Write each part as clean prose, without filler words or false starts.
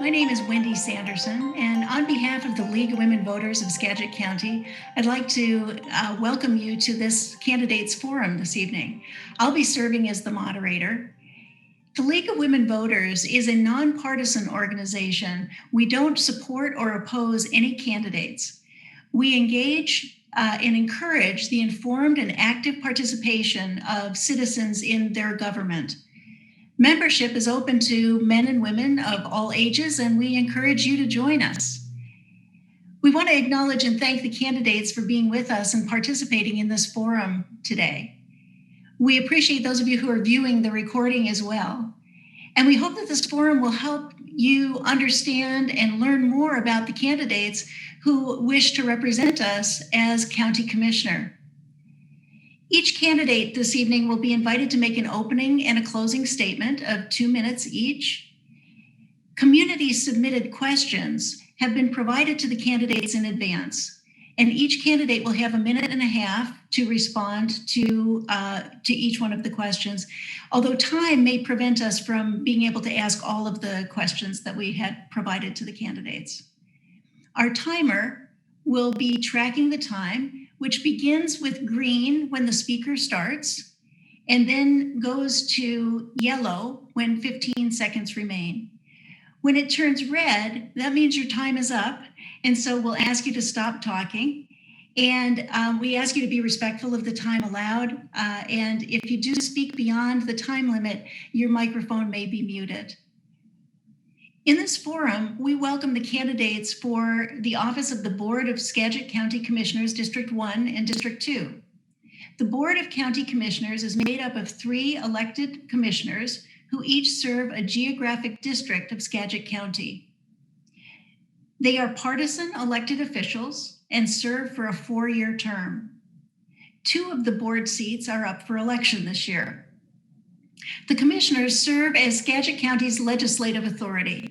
My name is Wendy Sanderson, and on behalf of the League of Women Voters of Skagit County, I'd like to welcome you to this Candidates Forum this evening. I'll be serving as the moderator. The League of Women Voters is a nonpartisan organization. We don't support or oppose any candidates. We engage and encourage the informed and active participation of citizens in their government. Membership is open to men and women of all ages, and we encourage you to join us. We want to acknowledge and thank the candidates for being with us and participating in this forum today. We appreciate those of you who are viewing the recording as well. And we hope that this forum will help you understand and learn more about the candidates who wish to represent us as county commissioner. Each candidate this evening will be invited to make an opening and a closing statement of 2 minutes each. Community submitted questions have been provided to the candidates in advance, and each candidate will have 1.5 minutes to respond to each one of the questions, although time may prevent us from being able to ask all of the questions that we had provided to the candidates. Our timer will be tracking the time, which begins with green when the speaker starts, and then goes to yellow when 15 seconds remain. When it turns red, that means your time is up, and so we'll ask you to stop talking. And we ask you to be respectful of the time allowed, and if you do speak beyond the time limit, your microphone may be muted. In this forum, we welcome the candidates for the office of the Board of Skagit County Commissioners, District 1 and District 2. The Board of County Commissioners is made up of 3 elected commissioners who each serve a geographic district of Skagit County. They are partisan elected officials and serve for a 4-year term. 2 of the board seats are up for election this year. The commissioners serve as Skagit County's legislative authority.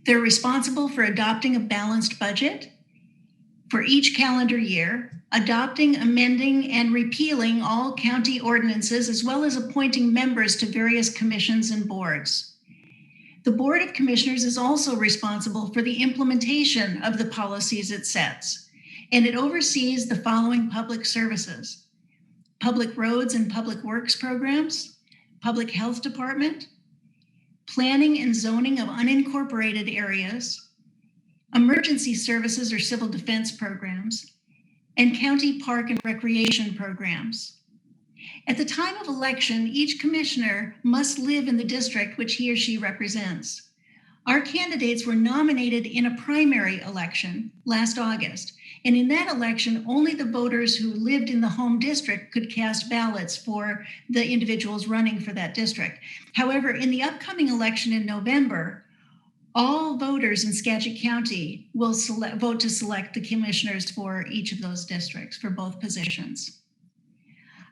They're responsible for adopting a balanced budget for each calendar year, adopting, amending, and repealing all county ordinances, as well as appointing members to various commissions and boards. The Board of Commissioners is also responsible for the implementation of the policies it sets, and it oversees the following public services: public roads and public works programs, Public Health Department, planning and zoning of unincorporated areas, emergency services or civil defense programs, and county park and recreation programs. At the time of election, each commissioner must live in the district which he or she represents. Our candidates were nominated in a primary election last August, and in that election, only the voters who lived in the home district could cast ballots for the individuals running for that district. However, in the upcoming election in November, all voters in Skagit County will vote to select the commissioners for each of those districts for both positions.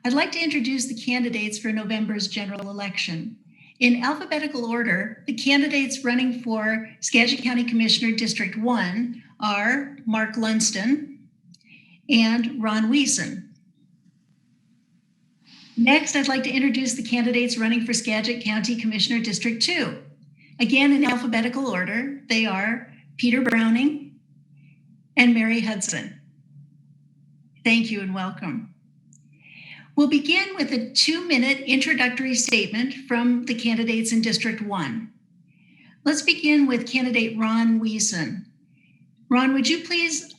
I'd like to introduce the candidates for November's general election. In alphabetical order, the candidates running for Skagit County Commissioner District 1 are Mark LUNDSTEN and Ron WESEN. Next, I'd like to introduce the candidates running for Skagit County Commissioner District 2. Again, in alphabetical order, they are Peter Browning and Mary HUDSON. Thank you and welcome. We'll begin with a 2-minute introductory statement from the candidates in District 1. Let's begin with candidate Ron WESEN. Ron, would you please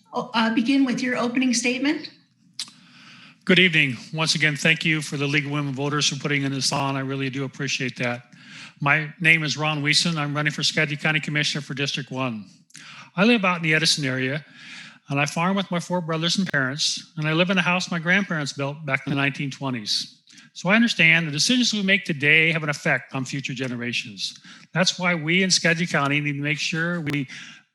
begin with your opening statement? Good evening. Once again, thank you for the League of Women Voters for putting this on. I really do appreciate that. My name is Ron WESEN. I'm running for Skagit County Commissioner for District 1. I live out in the Edison area, and I farm with my 4 brothers and parents, and I live in a house my grandparents built back in the 1920s. So I understand the decisions we make today have an effect on future generations. That's why we in Skagit County need to make sure we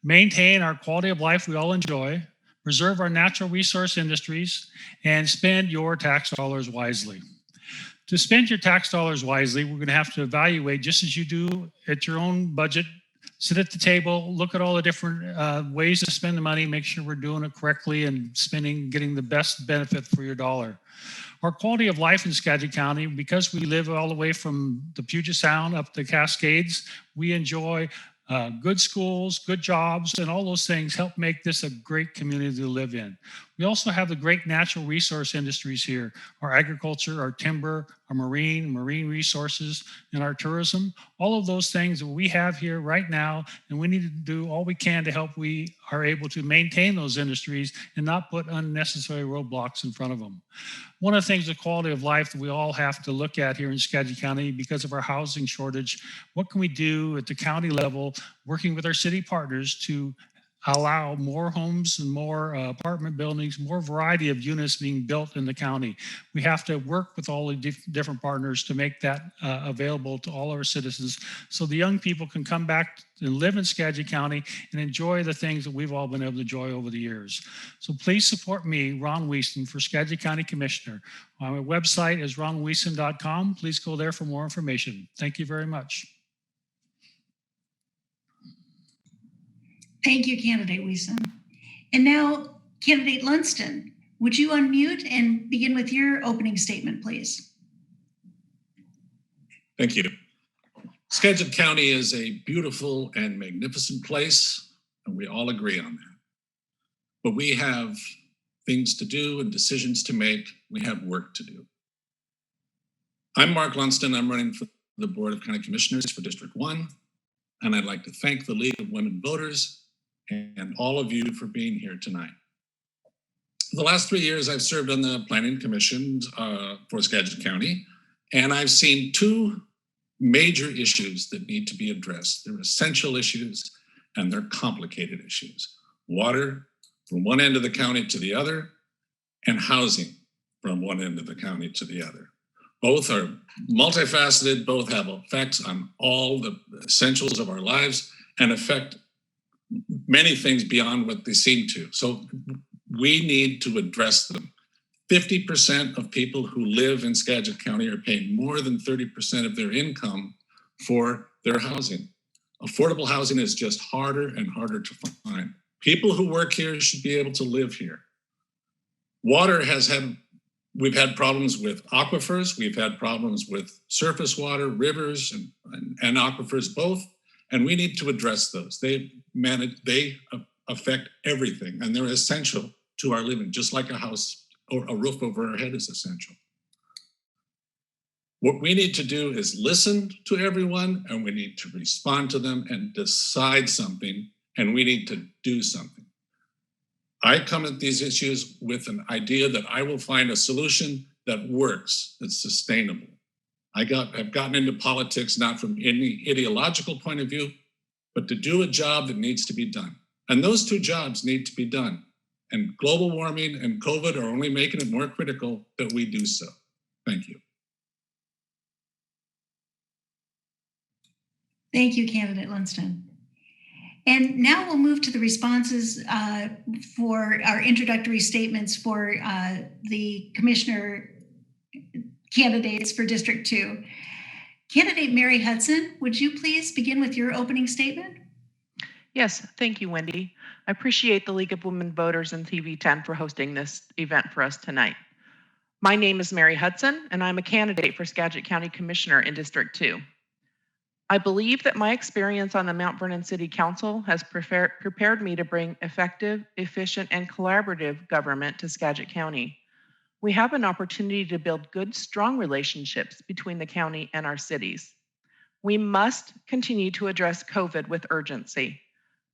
maintain our quality of life we all enjoy, preserve our natural resource industries, and spend your tax dollars wisely. To spend your tax dollars wisely, we're going to have to evaluate, just as you do at your own budget, sit at the table, look at all the different ways to spend the money, make sure we're doing it correctly and getting the best benefit for your dollar. Our quality of life in Skagit County, because we live all the way from the Puget Sound up the Cascades, we enjoy Good schools, good jobs, and all those things help make this a great community to live in. We also have the great natural resource industries here, our agriculture, our timber, our marine resources, and our tourism. All of those things that we have here right now, and we need to do all we can to help we are able to maintain those industries and not put unnecessary roadblocks in front of them. One of the things, the quality of life that we all have to look at here in Skagit County because of our housing shortage, what can we do at the county level, working with our city partners to allow more homes and more apartment buildings, more variety of units being built in the county. We have to work with all the different partners to make that available to all our citizens so the young people can come back and live in Skagit County and enjoy the things that we've all been able to enjoy over the years. So please support me, Ron WESEN, for Skagit County Commissioner. My website is ronwiesen.com. Please go there for more information. Thank you very much. Thank you, Candidate WESEN. And now, Candidate LUNDSTEN, would you unmute and begin with your opening statement, please? Thank you. Skagit County is a beautiful and magnificent place, and we all agree on that. But we have things to do and decisions to make. We have work to do. I'm Mark LUNDSTEN. I'm running for the Board of County Commissioners for District 1, and I'd like to thank the League of Women Voters and all of you for being here tonight. The last 3 years, I've served on the Planning Commission for Skagit County, and I've seen two major issues that need to be addressed. They're essential issues and they're complicated issues. Water from one end of the county to the other, and housing from one end of the county to the other. Both are multifaceted, both have effects on all the essentials of our lives and affect many things beyond what they seem to. So we need to address them. 50% of people who live in Skagit County are paying more than 30% of their income for their housing. Affordable housing is just harder and harder to find. People who work here should be able to live here. We've had problems with aquifers, we've had problems with surface water, rivers, and aquifers both, and we need to address those. They affect everything, and they're essential to our living, just like a house or a roof over our head is essential. What we need to do is listen to everyone, and we need to respond to them and decide something, and we need to do something. I come at these issues with an idea that I will find a solution that works, that's sustainable. I've gotten into politics not from any ideological point of view, but to do a job that needs to be done. And those two jobs need to be done. And global warming and COVID are only making it more critical that we do so. Thank you. Thank you, Candidate LUNDSTEN. And now we'll move to the responses for our introductory statements for the commissioner candidates for District 2. Candidate Mary Hudson, would you please begin with your opening statement? Yes, thank you, Wendy. I appreciate the League of Women Voters and TV10 for hosting this event for us tonight. My name is Mary Hudson, and I'm a candidate for Skagit County Commissioner in District 2. I believe that my experience on the Mount Vernon City Council has prepared me to bring effective, efficient, and collaborative government to Skagit County. We have an opportunity to build good, strong relationships between the county and our cities. We must continue to address COVID with urgency.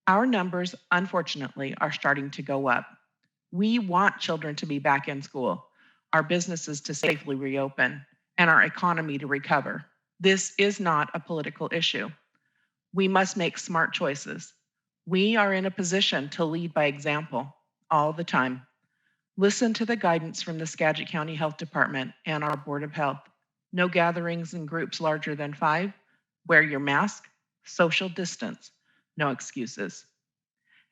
Our numbers, unfortunately, are starting to go up. We want children to be back in school, our businesses to safely reopen, and our economy to recover. This is not a political issue. We must make smart choices. We are in a position to lead by example all the time. Listen to the guidance from the Skagit County Health Department and our Board of Health. No gatherings in groups larger than 5. Wear your mask, social distance, no excuses.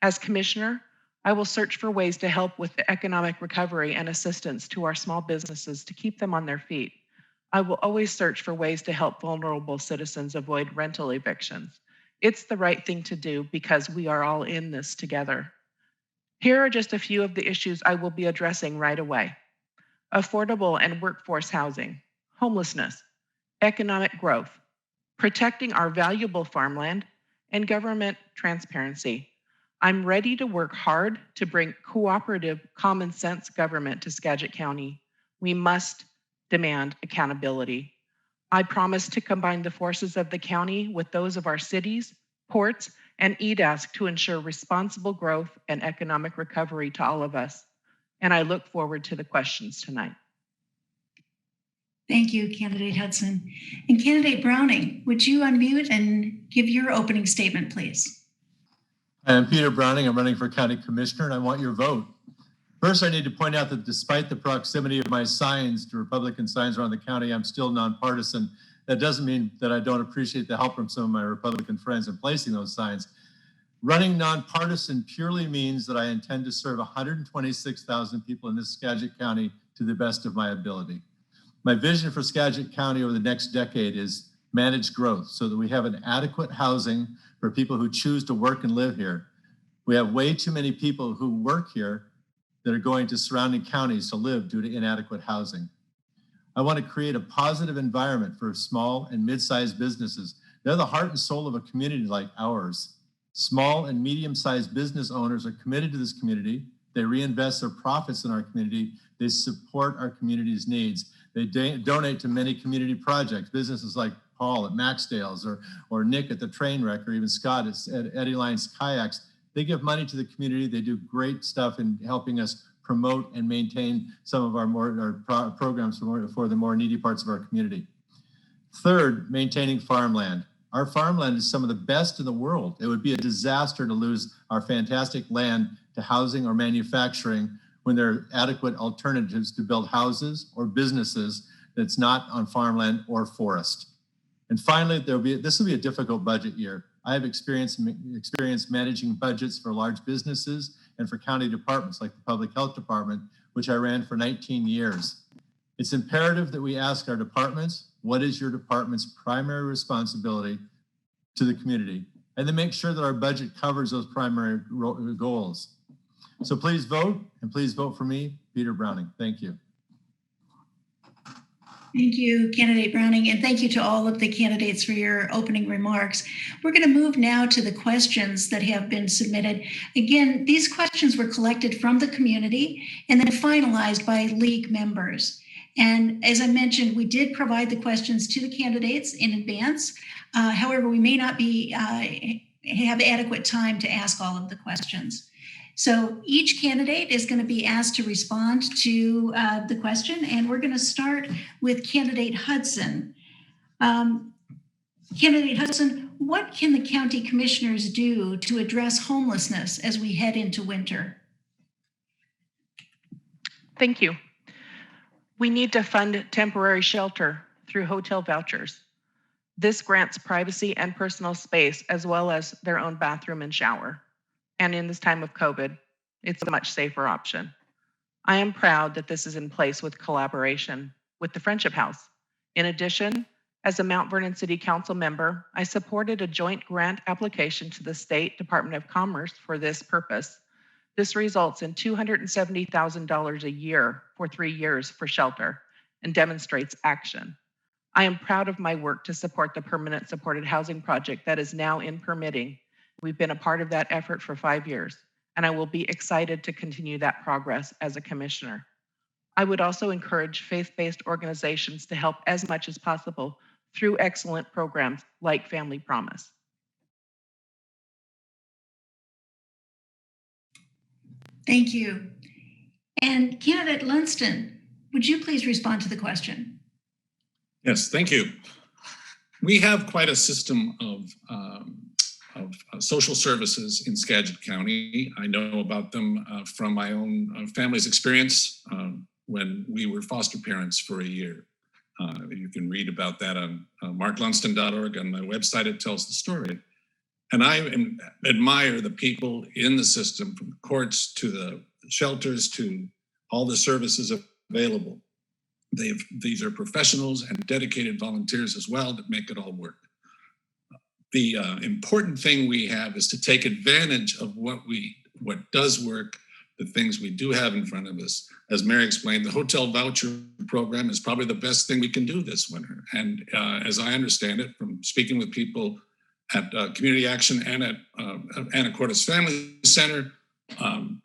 As commissioner, I will search for ways to help with the economic recovery and assistance to our small businesses to keep them on their feet. I will always search for ways to help vulnerable citizens avoid rental evictions. It's the right thing to do because we are all in this together. Here are just a few of the issues I will be addressing right away. Affordable and workforce housing, homelessness, economic growth, protecting our valuable farmland, and government transparency. I'm ready to work hard to bring cooperative, common sense government to Skagit County. We must demand accountability. I promise to combine the forces of the county with those of our cities, ports, and EDASC to ensure responsible growth and economic recovery to all of us. And I look forward to the questions tonight. Thank you, Candidate Hudson. And Candidate Browning, would you unmute and give your opening statement, please? I'm Peter Browning. I'm running for County Commissioner, and I want your vote. First, I need to point out that despite the proximity of my signs to Republican signs around the county, I'm still nonpartisan. That doesn't mean that I don't appreciate the help from some of my Republican friends in placing those signs. Running nonpartisan purely means that I intend to serve 126,000 people in this Skagit County to the best of my ability. My vision for Skagit County over the next decade is managed growth so that we have an adequate housing for people who choose to work and live here. We have way too many people who work here that are going to surrounding counties to live due to inadequate housing. I want to create a positive environment for small and mid-sized businesses. They're the heart and soul of a community like ours. Small and medium-sized business owners are committed to this community. They reinvest their profits in our community. They support our community's needs. They donate to many community projects, businesses like Paul at Maxdale's or Nick at the train wreck, or even Scott at Eddie Lyons Kayaks. They give money to the community. They do great stuff in helping us promote and maintain some of our programs for the more needy parts of our community. Third, maintaining farmland. Our farmland is some of the best in the world. It would be a disaster to lose our fantastic land to housing or manufacturing when there are adequate alternatives to build houses or businesses that's not on farmland or forest. And finally, this will be a difficult budget year. I have experience managing budgets for large businesses and for county departments like the Public Health Department, which I ran for 19 years. It's imperative that we ask our departments, what is your department's primary responsibility to the community? And then make sure that our budget covers those primary goals. So please vote, and please vote for me, Peter Browning. Thank you. Thank you, Candidate Browning, and thank you to all of the candidates for your opening remarks. We're going to move now to the questions that have been submitted. Again, these questions were collected from the community and then finalized by league members. And as I mentioned, we did provide the questions to the candidates in advance. However, we may not have adequate time to ask all of the questions. So each candidate is going to be asked to respond to the question, and we're going to start with Candidate Hudson. Candidate Hudson, what can the county commissioners do to address homelessness as we head into winter? Thank you. We need to fund temporary shelter through hotel vouchers. This grants privacy and personal space as well as their own bathroom and shower. And in this time of COVID, it's a much safer option. I am proud that this is in place with collaboration with the Friendship House. In addition, as a Mount Vernon City Council member, I supported a joint grant application to the State Department of Commerce for this purpose. This results in $270,000 a year for 3 years for shelter and demonstrates action. I am proud of my work to support the permanent supported housing project that is now in permitting. We've been a part of that effort for 5 years, and I will be excited to continue that progress as a commissioner. I would also encourage faith-based organizations to help as much as possible through excellent programs like Family Promise. Thank you. And Candidate LUNDSTEN, would you please respond to the question? Yes, thank you. We have quite a system of social services in Skagit County. I know about them from my own family's experience when we were foster parents for a year. You can read about that on marklundston.org. On my website, it tells the story. And I admire the people in the system, from the courts to the shelters to all the services available. These are professionals and dedicated volunteers as well that make it all work. The important thing we have is to take advantage of what does work, the things we do have in front of us. As Mary explained, the hotel voucher program is probably the best thing we can do this winter. And as I understand it, from speaking with people at Community Action and at Anacortes Family Center.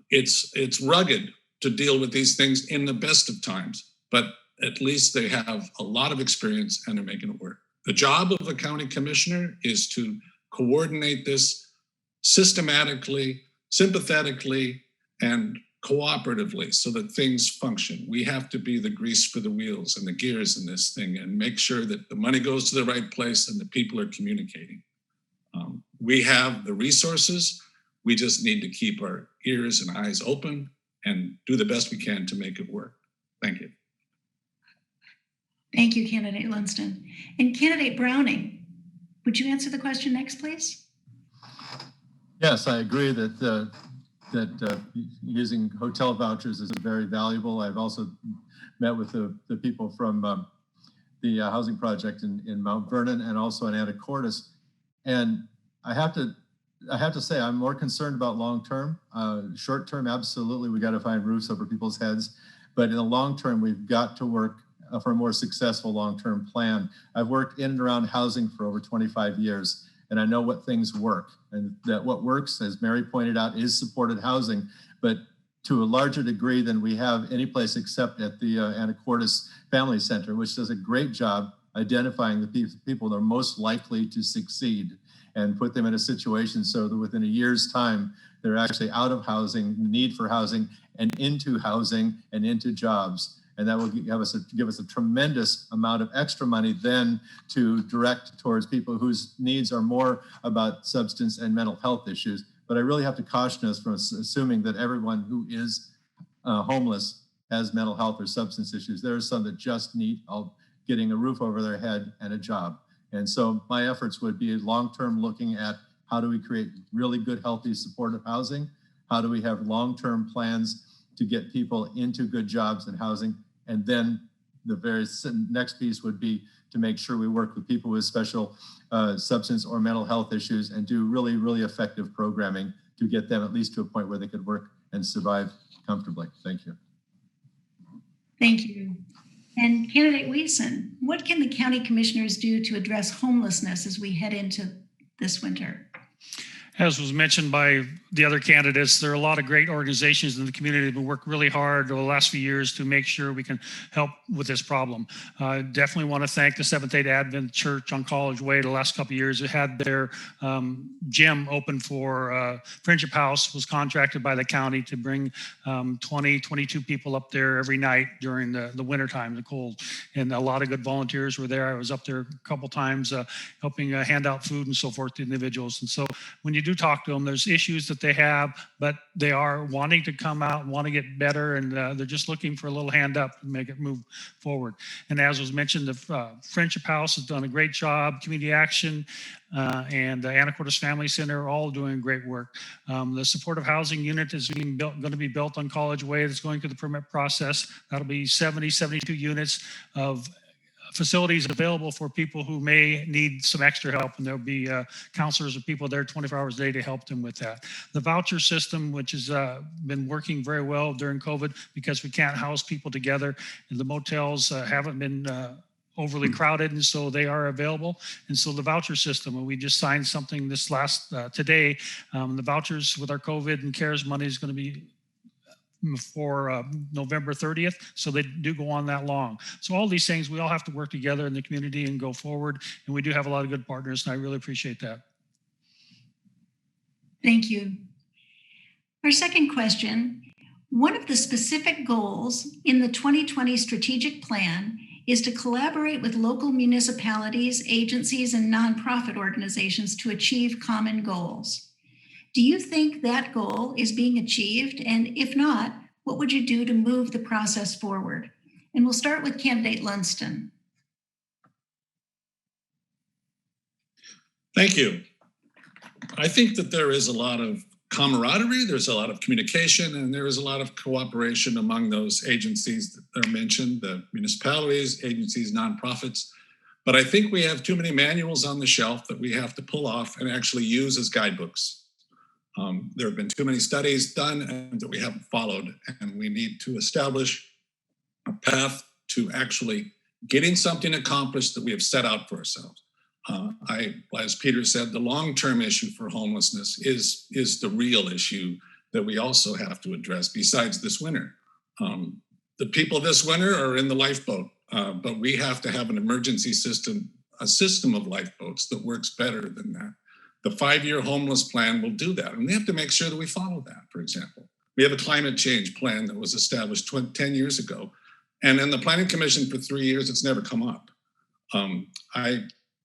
It's rugged to deal with these things in the best of times, but at least they have a lot of experience and they're making it work. The job of a county commissioner is to coordinate this systematically, sympathetically, and cooperatively so that things function. We have to be the grease for the wheels and the gears in this thing and make sure that the money goes to the right place and the people are communicating. We have the resources. We just need to keep our ears and eyes open and do the best we can to make it work. Thank you. Thank you, Candidate LUNDSTEN. And Candidate Browning, would you answer the question next, please? Yes, I agree that using hotel vouchers is very valuable. I've also met with the people from the housing project in Mount Vernon and also in Anacortes. And I have to say, I'm more concerned about long-term. Short-term, absolutely, we got to find roofs over people's heads. But in the long term, we've got to work for a more successful long-term plan. I've worked in and around housing for over 25 years, and I know what things work. And that what works, as Mary pointed out, is supported housing, but to a larger degree than we have any place except at the Anacortes Family Center, which does a great job identifying the people that are most likely to succeed and put them in a situation so that within a year's time, they're actually out of housing, need for housing, and into housing and into jobs. And that will give us a tremendous amount of extra money then to direct towards people whose needs are more about substance and mental health issues. But I really have to caution us from assuming that everyone who is homeless has mental health or substance issues. There are some that just need getting a roof over their head and a job. And so my efforts would be long-term looking at how do we create really good, healthy, supportive housing? How do we have long-term plans to get people into good jobs and housing? And then the very next piece would be to make sure we work with people with special substance or mental health issues and do really, really effective programming to get them at least to a point where they could work and survive comfortably. Thank you. Thank you. And Candidate WESEN, what can the county commissioners do to address homelessness as we head into this winter? As was mentioned by the other candidates, there are a lot of great organizations in the community that have worked really hard over the last few years to make sure we can help with this problem. I definitely want to thank the Seventh-day Advent Church on College Way. The last couple of years, it had their gym open for Friendship House, was contracted by the county to bring 22 people up there every night during the wintertime, the cold. And a lot of good volunteers were there. I was up there a couple times helping hand out food and so forth to individuals. And so when you do talk to them, there's issues that they have, but they are wanting to come out and want to get better, and they're just looking for a little hand up and make it move forward. And as was mentioned, the Friendship House has done a great job. Community Action and the Anacortes Family Center are all doing great work. The supportive housing unit is going to be built on College Way. That's going through the permit process. That'll be 72 units of facilities available for people who may need some extra help, and there'll be counselors or people there 24 hours a day to help them with that. The voucher system, which has been working very well during COVID because we can't house people together, and the motels haven't been overly crowded, and so they are available. And so the voucher system, and we just signed something this today, the vouchers with our COVID and CARES money is going to be for November 30th, so they do go on that long. So all these things, we all have to work together in the community and go forward, and we do have a lot of good partners, and I really appreciate that. Thank you. Our second question, one of the specific goals in the 2020 strategic plan is to collaborate with local municipalities, agencies, and nonprofit organizations to achieve common goals. Do you think that goal is being achieved? And if not, what would you do to move the process forward? And we'll start with Candidate LUNDSTEN. Thank you. I think that there is a lot of camaraderie, there's a lot of communication, and there is a lot of cooperation among those agencies that are mentioned, the municipalities, agencies, nonprofits. But I think we have too many manuals on the shelf that we have to pull off and actually use as guidebooks. There have been too many studies done and that we haven't followed, and we need to establish a path to actually getting something accomplished that we have set out for ourselves. As Peter said, the long-term issue for homelessness is the real issue that we also have to address besides this winter. The people this winter are in the lifeboat, but we have to have an emergency system, a system of lifeboats that works better than that. The 5-year homeless plan will do that. And we have to make sure that we follow that, for example. We have a climate change plan that was established 10 years ago. And in the Planning Commission for 3 years, it's never come up.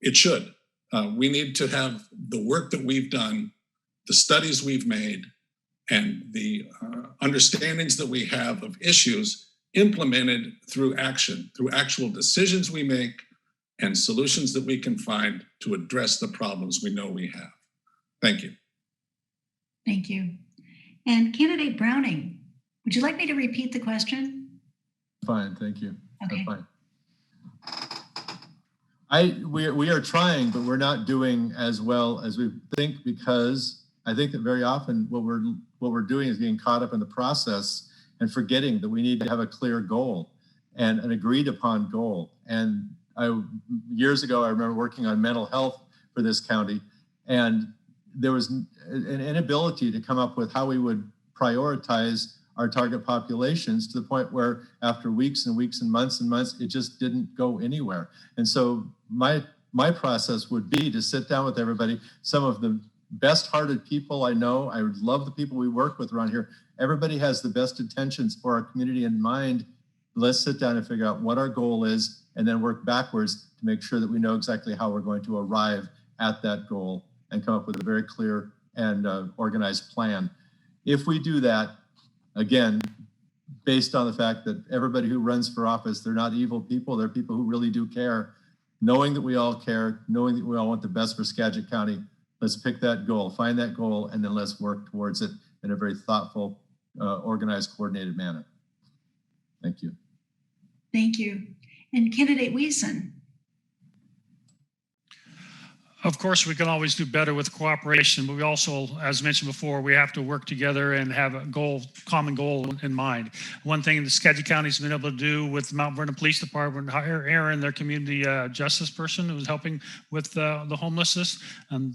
It should. We need to have the work that we've done, the studies we've made, and the understandings that we have of issues implemented through action, through actual decisions we make and solutions that we can find to address the problems we know we have. Thank you. Thank you. And candidate Browning, would you like me to repeat the question? Fine, thank you. Okay. Fine. We are trying, but we're not doing as well as we think, because I think that very often what we're doing is getting caught up in the process and forgetting that we need to have a clear goal and an agreed upon goal. And years ago, I remember working on mental health for this county, and there was an inability to come up with how we would prioritize our target populations, to the point where after weeks and weeks and months, it just didn't go anywhere. And so my process would be to sit down with everybody, some of the best-hearted people I know. I love the people we work with around here. Everybody has the best intentions for our community in mind. Let's sit down and figure out what our goal is, and then work backwards to make sure that we know exactly how we're going to arrive at that goal and come up with a very clear and organized plan. If we do that, again, based on the fact that everybody who runs for office, they're not evil people, they're people who really do care. Knowing that we all care, knowing that we all want the best for Skagit County, let's pick that goal, find that goal, and then let's work towards it in a very thoughtful, organized, coordinated manner. Thank you. Thank you. And candidate WESEN. Of course, we can always do better with cooperation, but we also, as mentioned before, we have to work together and have a common goal in mind. One thing that Skagit County's been able to do with Mount Vernon Police Department, hire Aaron, their community justice person who's helping with the homelessness.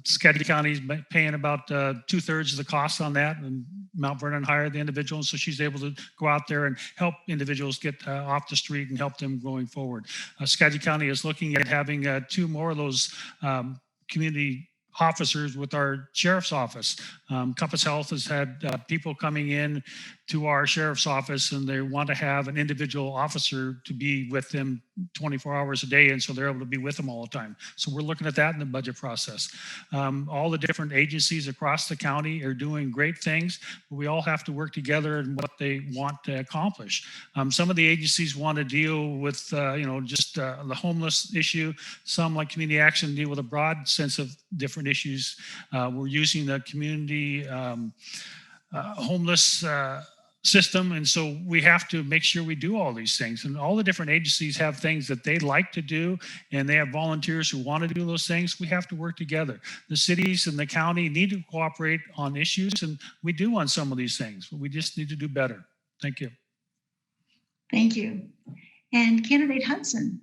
Skagit County's paying about 2/3 of the cost on that, and Mount Vernon hired the individual, so she's able to go out there and help individuals get off the street and help them going forward. Skagit County is looking at having 2 more of those community officers with our sheriff's office. Compass Health has had people coming in to our sheriff's office, and they want to have an individual officer to be with them 24 hours a day, and so they're able to be with them all the time. So we're looking at that in the budget process. All the different agencies across the county are doing great things, but we all have to work together in what they want to accomplish. Some of the agencies want to deal with just the homeless issue. Some, like Community Action, deal with a broad sense of different issues. We're using the community homeless system, and so we have to make sure we do all these things. And all the different agencies have things that they like to do, and they have volunteers who want to do those things. We have to work together. The cities and the county need to cooperate on issues, and we do on some of these things, but we just need to do better. Thank you. Thank you. And candidate Hudson,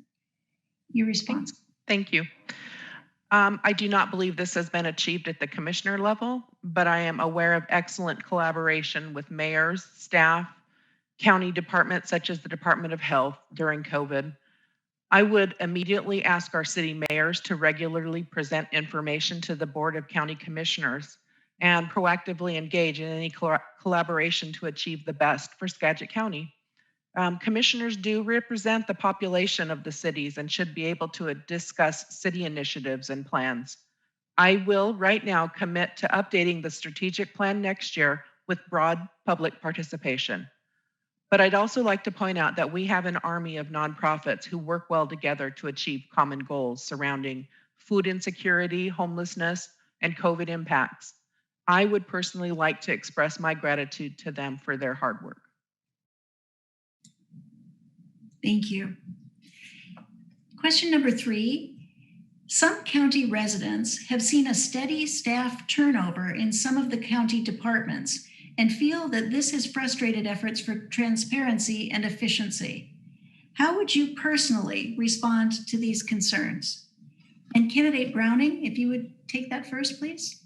your response. Thank you. I do not believe this has been achieved at the commissioner level, but I am aware of excellent collaboration with mayors, staff, county departments such as the Department of Health during COVID. I would immediately ask our city mayors to regularly present information to the Board of County Commissioners and proactively engage in any collaboration to achieve the best for Skagit County. Commissioners do represent the population of the cities and should be able to discuss city initiatives and plans. I will right now commit to updating the strategic plan next year with broad public participation. But I'd also like to point out that we have an army of nonprofits who work well together to achieve common goals surrounding food insecurity, homelessness, and COVID impacts. I would personally like to express my gratitude to them for their hard work. Thank you. Question number 3. Some county residents have seen a steady staff turnover in some of the county departments and feel that this has frustrated efforts for transparency and efficiency. How would you personally respond to these concerns? And candidate Browning, if you would take that first, please.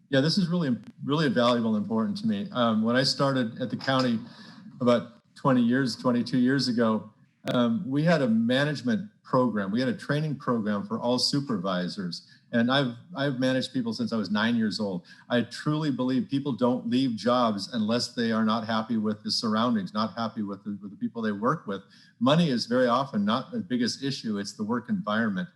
Yeah, this is really valuable and important to me. When I started at the county about 22 years ago, we had a management program. We had a training program for all supervisors. And I've managed people since I was 9 years old. I truly believe people don't leave jobs unless they are not happy with the surroundings, not happy with the people they work with. Money is very often not the biggest issue. It's the work environment.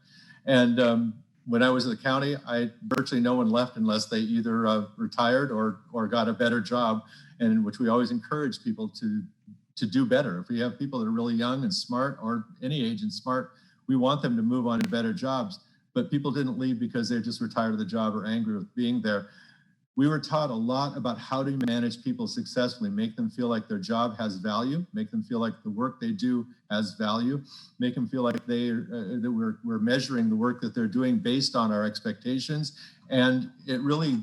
And when I was at the county, virtually no one left unless they either retired or got a better job, and in which we always encourage people to do better. If we have people that are really young and smart, or any age and smart, we want them to move on to better jobs. But people didn't leave because they just retired of the job or angry with being there. We were taught a lot about how to manage people successfully, make them feel like their job has value, make them feel like the work they do has value, make them feel like that we're measuring the work that they're doing based on our expectations. And it really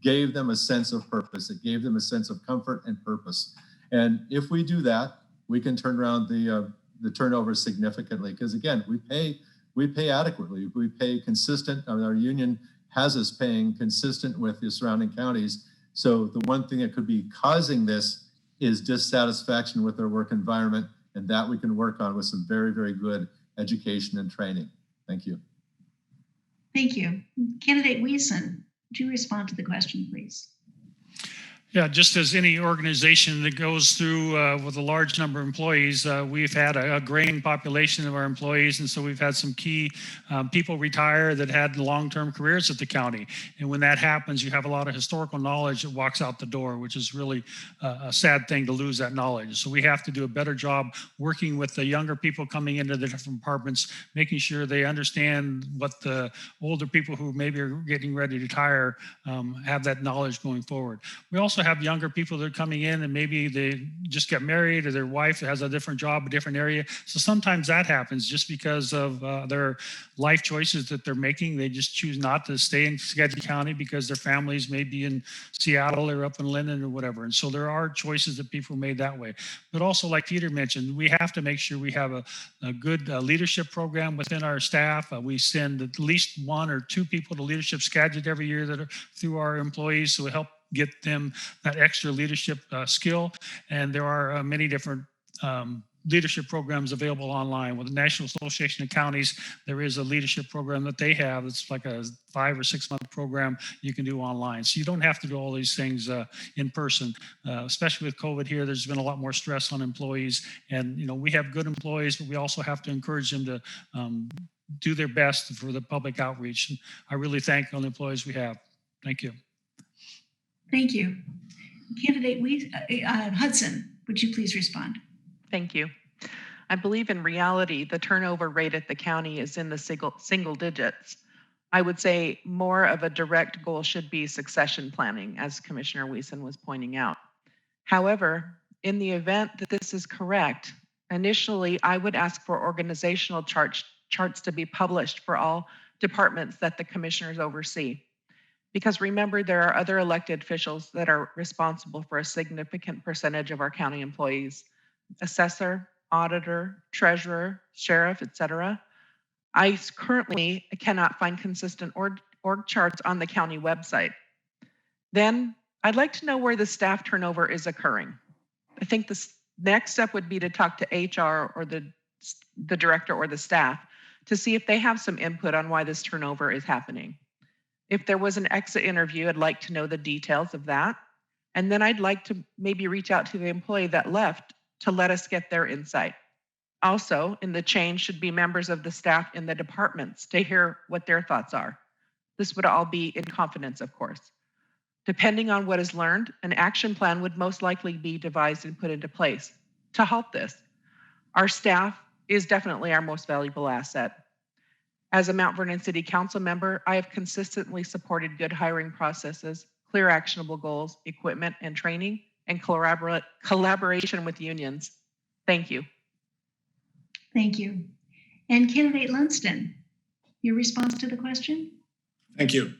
gave them a sense of purpose. It gave them a sense of comfort and purpose. And if we do that, we can turn around the turnover significantly. Because again, we pay adequately. We pay consistent. Our union has us paying consistent with the surrounding counties. So the one thing that could be causing this is dissatisfaction with their work environment, and that we can work on with some very, very good education and training. Thank you. Thank you. Candidate WESEN, would you respond to the question, please? Yeah, just as any organization that goes through with a large number of employees, we've had a graying population of our employees. And so we've had some key people retire that had long-term careers at the county. And when that happens, you have a lot of historical knowledge that walks out the door, which is really a sad thing to lose that knowledge. So we have to do a better job working with the younger people coming into the different departments, making sure they understand what the older people who maybe are getting ready to retire have that knowledge going forward. We also have younger people that are coming in and maybe they just get married or their wife has a different job, a different area. So sometimes that happens just because of their life choices that they're making. They just choose not to stay in Skagit County because their families may be in Seattle or up in Linden or whatever. And so there are choices that people made that way. But also, like Peter mentioned, we have to make sure we have a good leadership program within our staff. We send at least 1 or 2 people to Leadership Skagit every year that are through our employees. So we help get them that extra leadership skill. And there are many different leadership programs available online. With the National Association of Counties, there is a leadership program that they have. It's like a 5 or 6 month program you can do online. So you don't have to do all these things in person, especially with COVID here. There's been a lot more stress on employees. And, you know, we have good employees, but we also have to encourage them to do their best for the public outreach. And I really thank all the employees we have. Thank you. Thank you. Candidate HUDSON, would you please respond? Thank you. I believe in reality, the turnover rate at the county is in the single digits. I would say more of a direct goal should be succession planning, as Commissioner WESEN was pointing out. However, in the event that this is correct, initially I would ask for organizational charts to be published for all departments that the commissioners oversee. Because remember, there are other elected officials that are responsible for a significant percentage of our county employees: assessor, auditor, treasurer, sheriff, etc. I currently cannot find consistent org charts on the county website. Then I'd like to know where the staff turnover is occurring. I think the next step would be to talk to HR or the director or the staff to see if they have some input on why this turnover is happening. If there was an exit interview, I'd like to know the details of that. And then I'd like to maybe reach out to the employee that left to let us get their insight. Also, in the chain should be members of the staff in the departments to hear what their thoughts are. This would all be in confidence, of course. Depending on what is learned, an action plan would most likely be devised and put into place to help this. Our staff is definitely our most valuable asset. As a Mount Vernon City Council member, I have consistently supported good hiring processes, clear actionable goals, equipment and training, and collaboration with unions. Thank you. Thank you. And candidate LUNDSTEN, your response to the question? Thank you.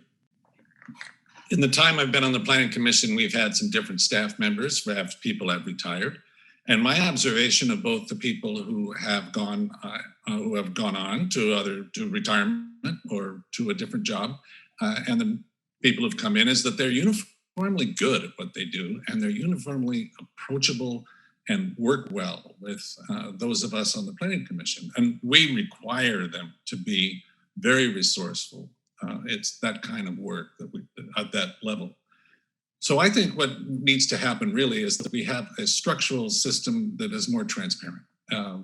In the time I've been on the Planning Commission, we've had some different staff members, people have retired. And my observation of both the people who have gone who have gone on to retirement or to a different job. And the people who've come in is that they're uniformly good at what they do, and they're uniformly approachable and work well with those of us on the Planning Commission. And we require them to be very resourceful. It's that kind of work that we at that level. So I think what needs to happen really is that we have a structural system that is more transparent.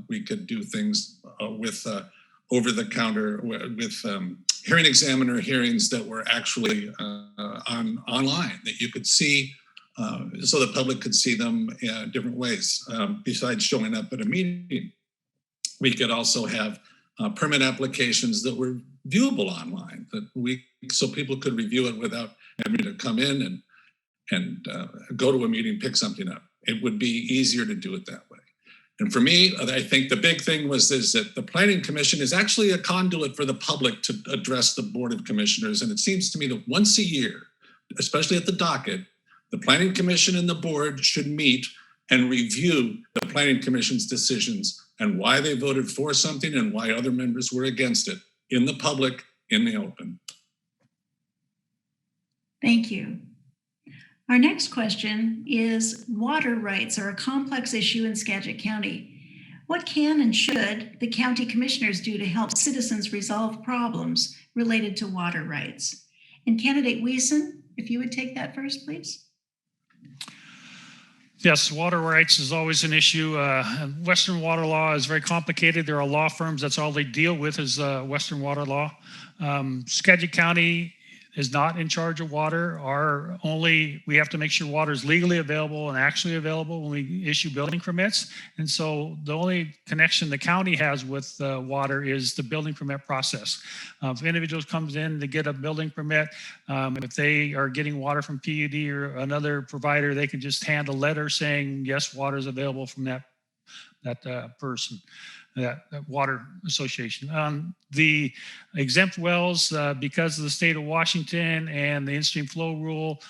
We could do things with over-the-counter, with hearing examiner hearings that were actually online, that you could see, so the public could see them in different ways. Besides showing up at a meeting, we could also have permit applications that were viewable online, so people could review it without having to come in and go to a meeting, pick something up. It would be easier to do it that way. And for me, I think the big thing is that the Planning Commission is actually a conduit for the public to address the Board of Commissioners. And it seems to me that once a year, especially at the docket, the Planning Commission and the board should meet and review the Planning Commission's decisions and why they voted for something and why other members were against it in the public, in the open. Thank you. Our next question is, water rights are a complex issue in Skagit County. What can and should the county commissioners do to help citizens resolve problems related to water rights? And candidate WESEN, if you would take that first, please. Yes, water rights is always an issue. Western water law is very complicated. There are law firms, that's all they deal with is Western water law. Skagit County is not in charge of water. We have to make sure water is legally available and actually available when we issue building permits. And so the only connection the county has with water is the building permit process. If individuals comes in to get a building permit, if they are getting water from PUD or another provider, they can just hand a letter saying, yes, water is available from that person. That water association. The exempt wells, because of the state of Washington and the in-stream flow rule,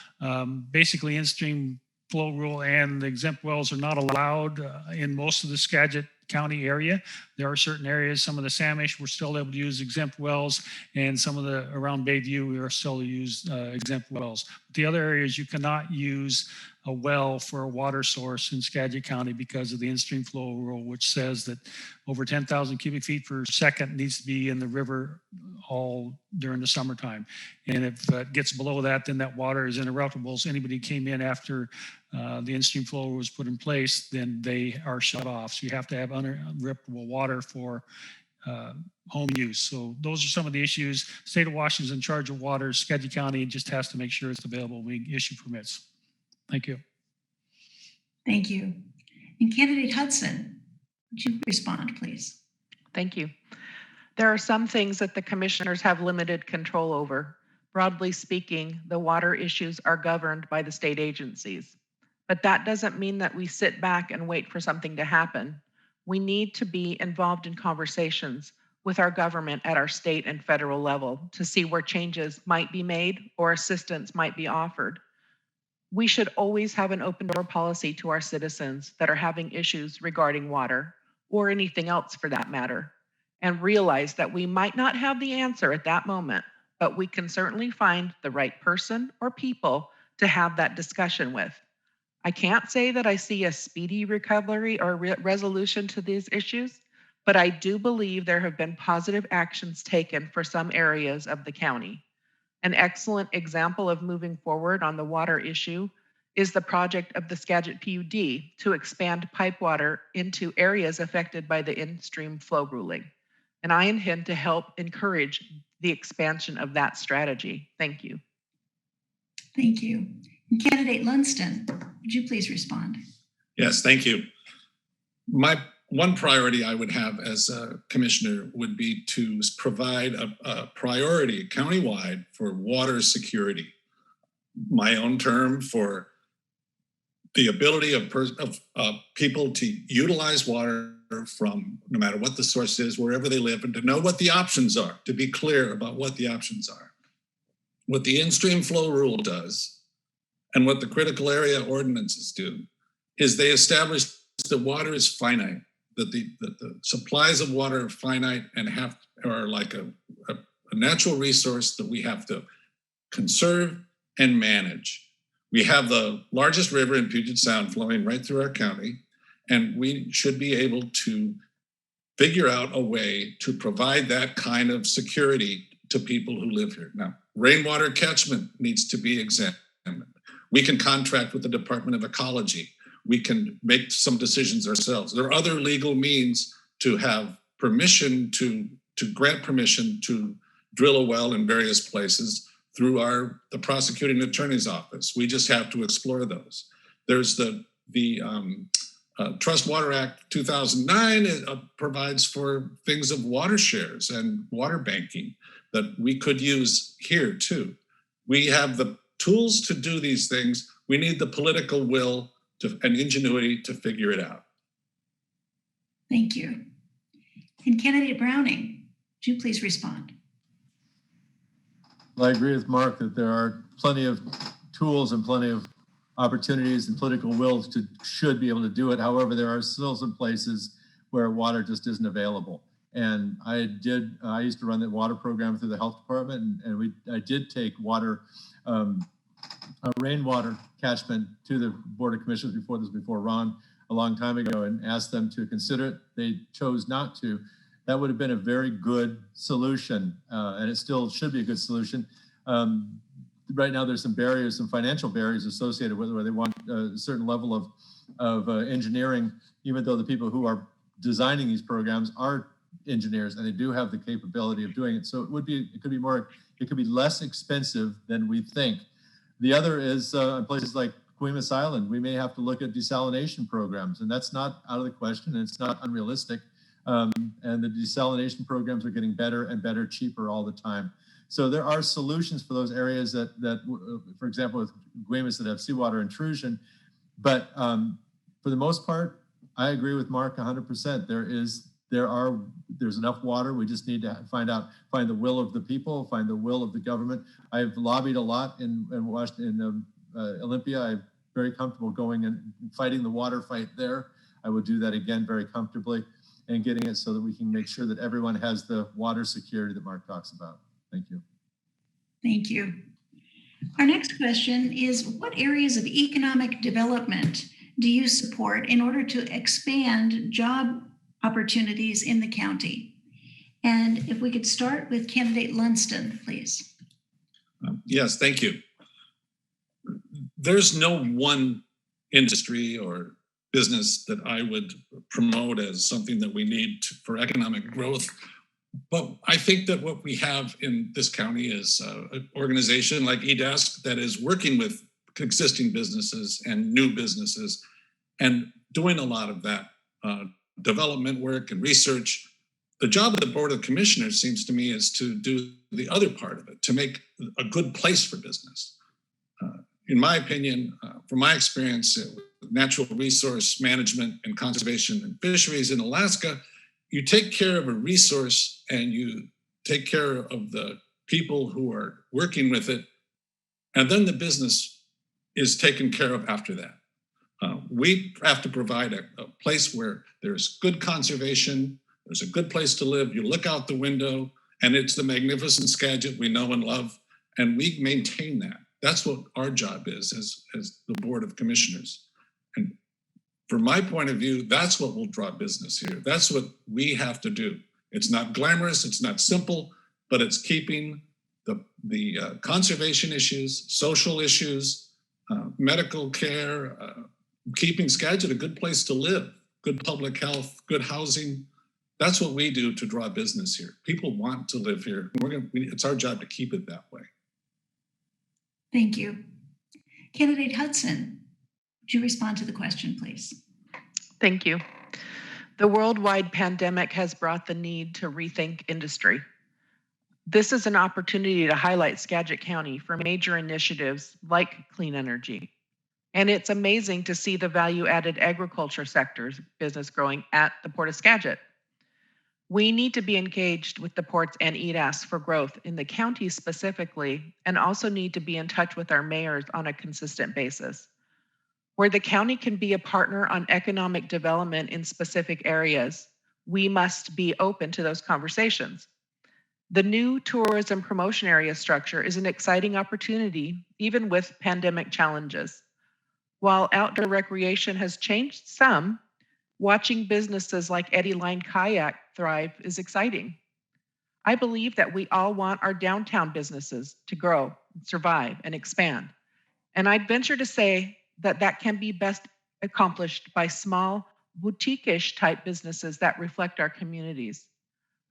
basically in-stream flow rule and the exempt wells are not allowed in most of the Skagit County area. There are certain areas, some of the Samish, we're still able to use exempt wells, and some of the around Bayview, we are still to use exempt wells. But the other areas, you cannot use a well for a water source in Skagit County because of the in-stream flow rule, which says that over 10,000 cubic feet per second needs to be in the river all during the summertime. And if it gets below that, then that water is interruptible. So anybody came in after the in-stream flow was put in place, then they are shut off. So you have to have uninterruptible water for home use. So those are some of the issues. State of Washington is in charge of water. Skagit County just has to make sure it's available when we issue permits. Thank you. Thank you. And candidate HUDSON, would you respond, please? Thank you. There are some things that the commissioners have limited control over. Broadly speaking, the water issues are governed by the state agencies. But that doesn't mean that we sit back and wait for something to happen. We need to be involved in conversations with our government at our state and federal level to see where changes might be made or assistance might be offered. We should always have an open door policy to our citizens that are having issues regarding water or anything else for that matter, and realize that we might not have the answer at that moment, but we can certainly find the right person or people to have that discussion with. I can't say that I see a speedy recovery or resolution to these issues, but I do believe there have been positive actions taken for some areas of the county. An excellent example of moving forward on the water issue is the project of the Skagit PUD to expand pipe water into areas affected by the in-stream flow ruling. And I intend to help encourage the expansion of that strategy. Thank you. Thank you. And candidate LUNDSTEN, would you please respond? Yes, thank you. My one priority I would have as a commissioner would be to provide a priority countywide for water security. My own term for the ability of people to utilize water from no matter what the source is, wherever they live, and to know what the options are, to be clear about what the options are. What the in-stream flow rule does and what the critical area ordinances do is they establish that water is finite. that the supplies of water are finite and are like a natural resource that we have to conserve and manage. We have the largest river in Puget Sound flowing right through our county, and we should be able to figure out a way to provide that kind of security to people who live here. Now, rainwater catchment needs to be examined. We can contract with the Department of Ecology. We can make some decisions ourselves. There are other legal means to have permission to grant permission to drill a well in various places through the prosecuting attorney's office. We just have to explore those. There's the Trust Water Act 2009 provides for things of water shares and water banking that we could use here too. We have the tools to do these things. We need the political will and ingenuity to figure it out. Thank you. And Candidate Browning, would you please respond? Well, I agree with Mark that there are plenty of tools and plenty of opportunities and political will should be able to do it. However, there are still some places where water just isn't available. And I used to run the water program through the health department, and I did take rainwater catchment to the Board of Commissioners before Ron, a long time ago, and asked them to consider it. They chose not to. That would have been a very good solution, and it still should be a good solution. Right now, there's some barriers, some financial barriers associated with it, where they want a certain level of engineering, even though the people who are designing these programs are engineers and they do have the capability of doing it. So it could be less expensive than we think. The other is places like Guaymas Island. We may have to look at desalination programs, and that's not out of the question, and it's not unrealistic. And the desalination programs are getting better and better, cheaper all the time. So there are solutions for those areas that for example, with Guaymas that have seawater intrusion. But for the most part, I agree with Mark 100%. There's enough water. We just need to find the will of the people, find the will of the government. I've lobbied a lot in Washington, Olympia. I'm very comfortable going and fighting the water fight there. I would do that again very comfortably and getting it so that we can make sure that everyone has the water security that Mark talks about. Thank you. Thank you. Our next question is, what areas of economic development do you support in order to expand job opportunities in the county? And if we could start with Candidate LUNDSTEN, please. Yes, thank you. There's no one industry or business that I would promote as something that we need for economic growth. But I think that what we have in this county is an organization like DIST that is working with existing businesses and new businesses and doing a lot of that development work and research. The job of the Board of Commissioners seems to me is to do the other part of it, to make a good place for business. In my opinion, from my experience with natural resource management and conservation and fisheries in Alaska, you take care of a resource and you take care of the people who are working with it, and then the business is taken care of after that. We have to provide a place where there's good conservation, there's a good place to live, you look out the window, and it's the magnificent Skagit we know and love, and we maintain that. That's what our job is as the Board of Commissioners. And from my point of view, that's what will draw business here. That's what we have to do. It's not glamorous, it's not simple, but it's keeping the conservation issues, social issues, medical care, keeping Skagit a good place to live, good public health, good housing. That's what we do to draw business here. People want to live here. It's our job to keep it that way. Thank you. Candidate HUDSON, would you respond to the question, please? Thank you. The worldwide pandemic has brought the need to rethink industry. This is an opportunity to highlight Skagit County for major initiatives like clean energy. And it's amazing to see the value-added agriculture sector's business growing at the Port of Skagit. We need to be engaged with the ports and EDAS for growth in the county specifically, and also need to be in touch with our mayors on a consistent basis. Where the county can be a partner on economic development in specific areas, we must be open to those conversations. The new tourism promotion area structure is an exciting opportunity, even with pandemic challenges. While outdoor recreation has changed some, watching businesses like Eddie Line Kayak thrive is exciting. I believe that we all want our downtown businesses to grow, survive, and expand. And I'd venture to say that that can be best accomplished by small, boutique-ish type businesses that reflect our communities.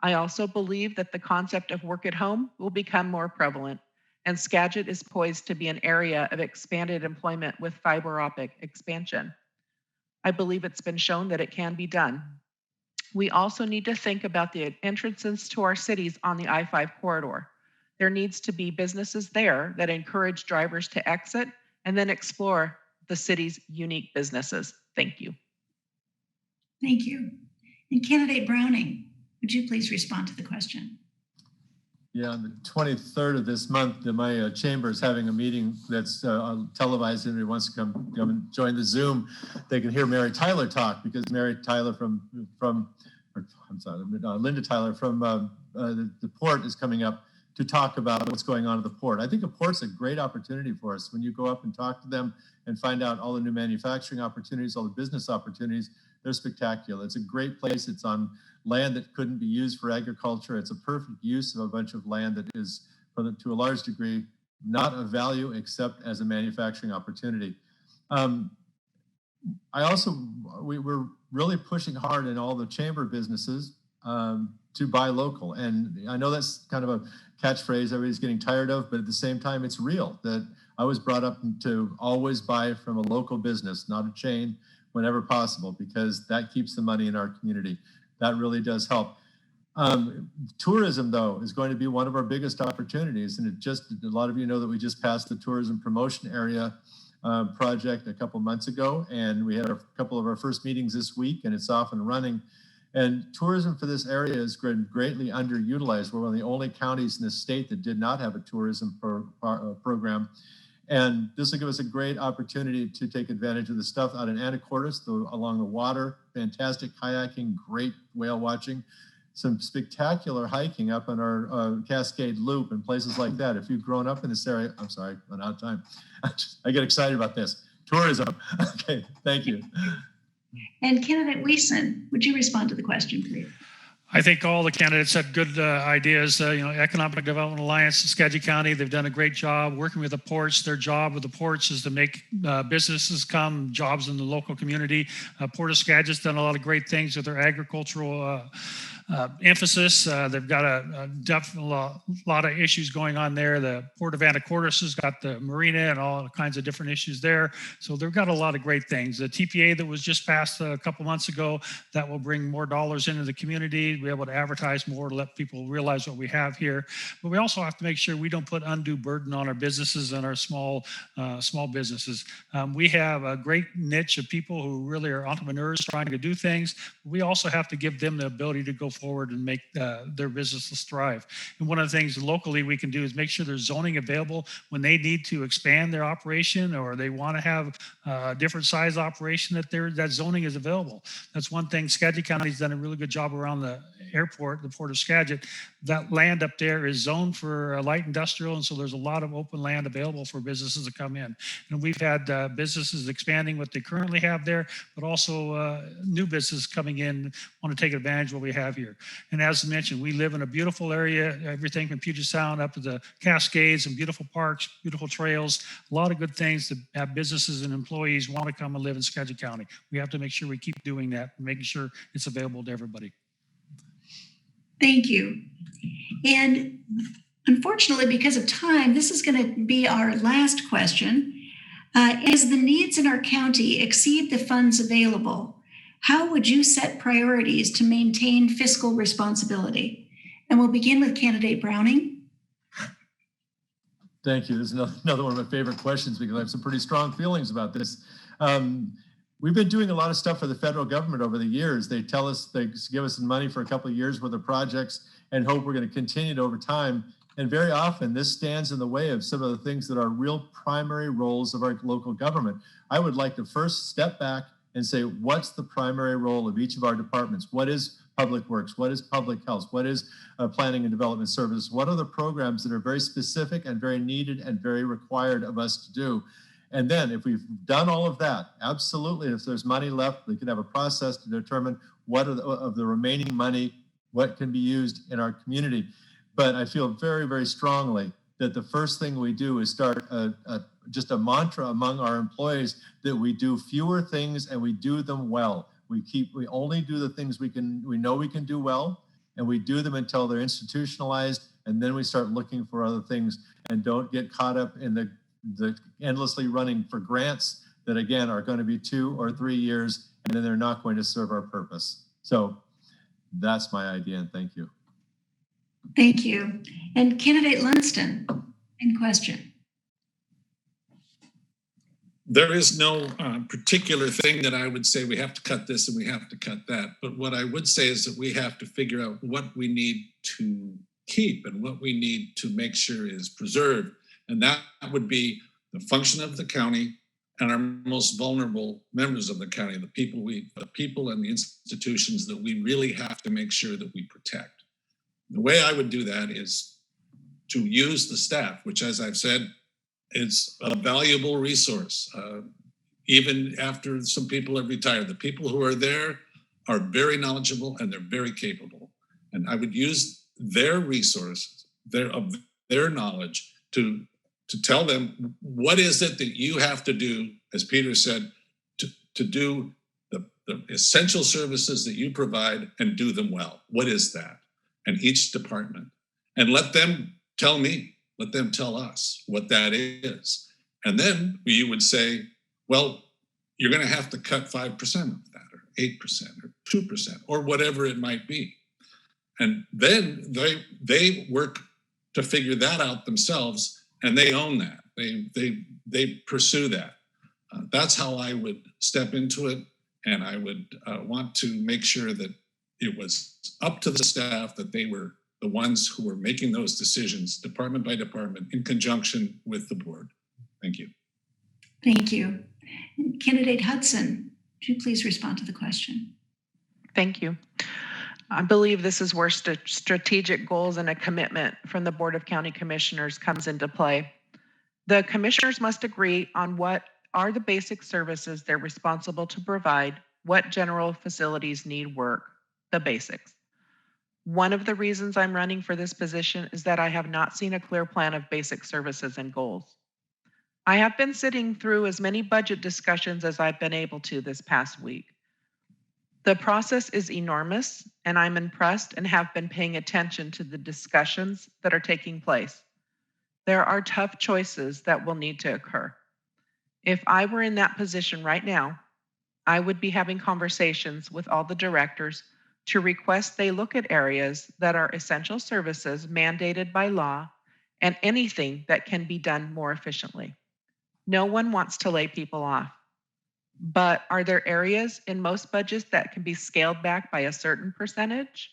I also believe that the concept of work at home will become more prevalent, and Skagit is poised to be an area of expanded employment with fiber optic expansion. I believe it's been shown that it can be done. We also need to think about the entrances to our cities on the I-5 corridor. There needs to be businesses there that encourage drivers to exit and then explore the city's unique businesses. Thank you. Thank you. And Candidate Browning, would you please respond to the question? Yeah, on the 23rd of this month, my chamber is having a meeting that's televised. Anybody wants to come and join the Zoom, they can hear Mary Tyler talk, because Mary Tyler Linda Tyler from the port is coming up to talk about what's going on at the port. I think a port's a great opportunity for us. When you go up and talk to them and find out all the new manufacturing opportunities, all the business opportunities, they're spectacular. It's a great place. It's on land that couldn't be used for agriculture. It's a perfect use of a bunch of land that is, to a large degree, not of value except as a manufacturing opportunity. We're really pushing hard in all the chamber businesses to buy local. And I know that's kind of a catchphrase everybody's getting tired of, but at the same time, it's real. That I was brought up to always buy from a local business, not a chain, whenever possible, because that keeps the money in our community. That really does help. Tourism, though, is going to be one of our biggest opportunities. And a lot of you know that we just passed the tourism promotion area project a couple months ago, and we had a couple of our first meetings this week, and it's off and running. And tourism for this area is greatly underutilized. We're one of the only counties in the state that did not have a tourism program. And this will give us a great opportunity to take advantage of the stuff out in Anacortes, along the water, fantastic kayaking, great whale watching, some spectacular hiking up on our Cascade Loop and places like that. If you've grown up in this area, I'm sorry, I'm out of time. I get excited about this. Tourism. Okay, thank you. And Candidate WESEN, would you respond to the question, please? I think all the candidates had good ideas. Economic Development Alliance, Skagit County, they've done a great job working with the ports. Their job with the ports is to make businesses come, jobs in the local community. Port of Skagit's done a lot of great things with their agricultural emphasis. They've got a lot of issues going on there. The Port of Anacortes has got the marina and all kinds of different issues there. So they've got a lot of great things. The TPA that was just passed a couple months ago, that will bring more dollars into the community, be able to advertise more, to let people realize what we have here. But we also have to make sure we don't put undue burden on our businesses and our small businesses. We have a great niche of people who really are entrepreneurs trying to do things. We also have to give them the ability to go forward and make their businesses thrive. And one of the things locally we can do is make sure there's zoning available when they need to expand their operation, or they want to have a different size operation, that zoning is available. That's one thing. Skagit County's done a really good job around the airport, the Port of Skagit. That land up there is zoned for light industrial, and so there's a lot of open land available for businesses to come in. And we've had businesses expanding what they currently have there, but also new businesses coming in, want to take advantage of what we have here. And as mentioned, we live in a beautiful area, everything from Puget Sound up to the Cascades, and beautiful parks, beautiful trails, a lot of good things to have businesses and employees want to come and live in Skagit County. We have to make sure we keep doing that and making sure it's available to everybody. Thank you. And unfortunately, because of time, this is going to be our last question. As the needs in our county exceed the funds available, how would you set priorities to maintain fiscal responsibility? And we'll begin with Candidate Browning. Thank you. This is another one of my favorite questions, because I have some pretty strong feelings about this. We've been doing a lot of stuff for the federal government over the years. They tell us, they give us some money for a couple of years worth of projects and hope we're going to continue it over time. And very often this stands in the way of some of the things that are real primary roles of our local government. I would like to first step back and say, what's the primary role of each of our departments? What is public works? What is public health? What is planning and development services? What are the programs that are very specific and very needed and very required of us to do? And then if we've done all of that, absolutely, if there's money left, we can have a process to determine what of the remaining money, what can be used in our community. But I feel very, very strongly that the first thing we do is start just a mantra among our employees that we do fewer things and we do them well. We only do the things we know we can do well, and we do them until they're institutionalized, and then we start looking for other things and don't get caught up in the endlessly running for grants that again are going to be 2 or 3 years, and then they're not going to serve our purpose. So that's my idea, and thank you. Thank you. And candidate LUNDSTEN, in question. There is no particular thing that I would say we have to cut this and we have to cut that. But what I would say is that we have to figure out what we need to keep and what we need to make sure is preserved. And that would be the function of the county and our most vulnerable members of the county, the people and the institutions that we really have to make sure that we protect. The way I would do that is to use the staff, which, as I've said, is a valuable resource. Even after some people have retired, the people who are there are very knowledgeable and they're very capable. And I would use their resources, their knowledge to tell them what is it that you have to do, as Peter said, to do the essential services that you provide and do them well. What is that? And each department. And let them tell me, let them tell us what that is. And then you would say, well, you're going to have to cut 5% of that, or 8%, or 2%, or whatever it might be. And then they work to figure that out themselves, and they own that. They pursue that. That's how I would step into it, and I would want to make sure that it was up to the staff, that they were the ones who were making those decisions, department by department, in conjunction with the board. Thank you. Thank you. Candidate Hudson, would you please respond to the question? Thank you. I believe this is where strategic goals and a commitment from the Board of County Commissioners comes into play. The commissioners must agree on what are the basic services they're responsible to provide, what general facilities need work, the basics. One of the reasons I'm running for this position is that I have not seen a clear plan of basic services and goals. I have been sitting through as many budget discussions as I've been able to this past week. The process is enormous, and I'm impressed and have been paying attention to the discussions that are taking place. There are tough choices that will need to occur. If I were in that position right now, I would be having conversations with all the directors to request they look at areas that are essential services mandated by law and anything that can be done more efficiently. No one wants to lay people off. But are there areas in most budgets that can be scaled back by a certain percentage?